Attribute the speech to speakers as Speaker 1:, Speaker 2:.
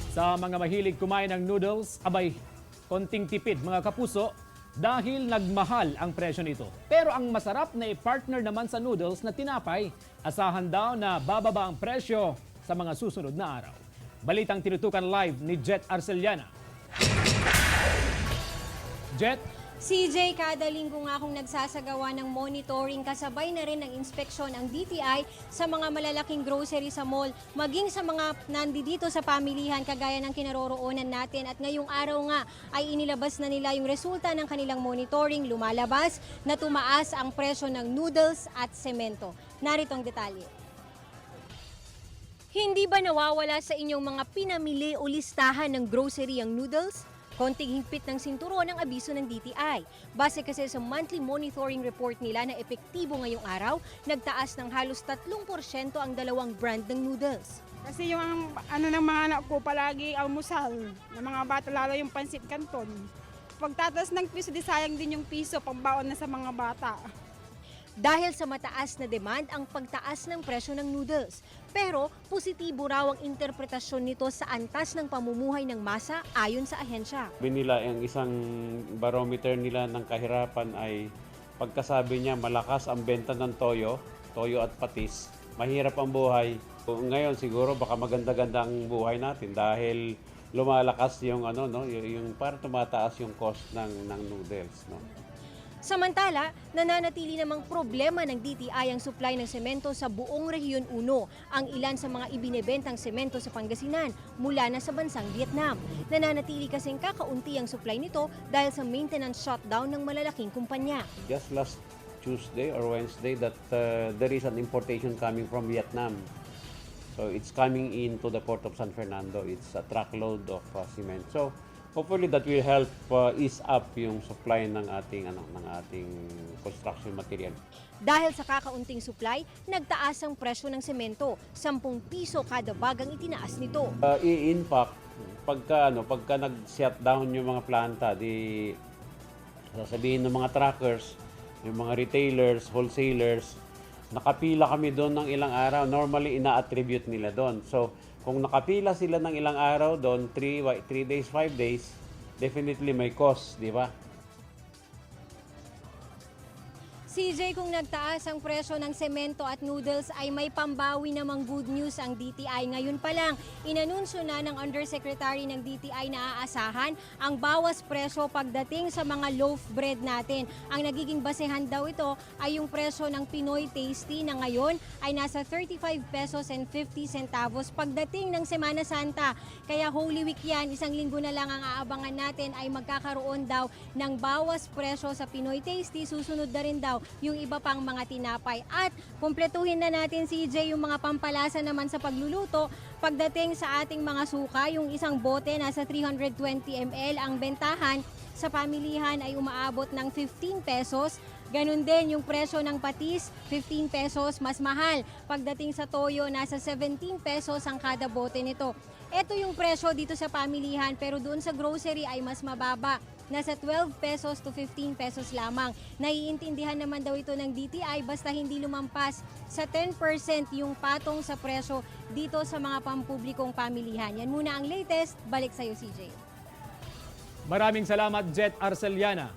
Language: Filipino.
Speaker 1: Sa mga mahilig kumain ng noodles, abay, konting tipid mga kapuso dahil nagmahal ang presyo nito. Pero ang masarap na i-partner naman sa noodles na tinapay, asahan daw na bababa ang presyo sa mga susunod na araw. Balitang tinutukan live ni Jet Arceliana. Jet,
Speaker 2: CJ, kada linggo nga akong nagsasagawa ng monitoring kasabay na rin ng inspeksyon ang DTI sa mga malalaking grocery sa mall, maging sa mga nandito sa pamilihan kagaya ng kinaroroonan natin. At ngayong araw nga ay inilabas na nila yung resulta ng kanilang monitoring. Lumalabas na tumaas ang presyo ng noodles at semento. Narito ang detalye. Hindi ba nawawala sa inyong mga pinamili o listahan ng grocery ang noodles? Konting higpit ng sinturon ang abiso ng DTI. Base kasi sa monthly monitoring report nila na epektibo ngayong araw, nagtaas ng halos 3% ang dalawang brand ng noodles.
Speaker 3: Kasi yung ng mga anak ko palagi almusal, ng mga bata lalo yung pansit canton. Pagtatas ng piso, di sayang din yung piso pagbaon na sa mga bata.
Speaker 2: Dahil sa mataas na demand ang pagtaas ng presyo ng noodles. Pero positibo raw ang interpretasyon nito sa antas ng pamumuhay ng masa ayon sa ahensya.
Speaker 4: Nila ang isang barometer nila ng kahirapan ay pagkasabi niya malakas ang benta ng toyo at patis, mahirap ang buhay. Ngayon siguro baka maganda-ganda ang buhay natin dahil lumalakas yung yung para tumataas yung cost ng noodles, no.
Speaker 2: Samantala, nananatili namang problema ng DTI ang supply ng semento sa buong Rehiyon 1, ang ilan sa mga ibinebentang semento sa Pangasinan mula na sa bansang Vietnam. Nananatili kasing kakaunti ang supply nito dahil sa maintenance shutdown ng malalaking kumpanya.
Speaker 4: Just last Tuesday or Wednesday that there is an importation coming from Vietnam. So it's coming into the port of San Fernando. It's a truckload of cement. So hopefully that will help ease up yung supply ng ating construction material.
Speaker 2: Dahil sa kakaunting supply, nagtaas ang presyo ng semento, 10 piso kada bagang itinaas nito.
Speaker 4: In fact, pagka nag-shutdown yung mga planta, di sasabihin ng mga truckers, yung mga retailers, wholesalers, nakapila kami doon ng ilang araw. Normally, ina-attribute nila doon. So, kung nakapila sila ng ilang araw doon, 3 days, 5 days, definitely may cost, di ba?
Speaker 2: CJ, kung nagtaas ang presyo ng semento at noodles ay may pambawi namang good news ang DTI. Ngayon pa lang, inanunsyo na ng Undersecretary ng DTI na aasahan ang bawas presyo pagdating sa mga loaf bread natin. Ang nagiging basehan daw ito ay yung presyo ng Pinoy Tasty na ngayon ay nasa 35 pesos and 50 centavos pagdating ng Semana Santa. Kaya Holy Week yan, isang linggo na lang ang aabangan natin ay magkakaroon daw ng bawas presyo sa Pinoy Tasty. Susunod na rin daw yung iba pang mga tinapay. At kumpletuhin na natin, CJ, yung mga pampalasa naman sa pagluluto. Pagdating sa ating mga suka, yung isang bote nasa 320 ml ang bentahan. Sa pamilihan ay umaabot ng 15 pesos. Ganun din yung presyo ng patis, 15 pesos, mas mahal. Pagdating sa toyo, nasa 17 pesos ang kada bote nito. Ito yung presyo dito sa pamilihan, pero doon sa grocery ay mas mababa. Nasa 12 pesos to 15 pesos lamang. Naiintindihan naman daw ito ng DTI basta hindi lumampas sa 10% yung patong sa presyo dito sa mga pampublikong pamilihan. Yan muna ang latest. Balik sa'yo, CJ.
Speaker 1: maraming salamat Jet Arceliana.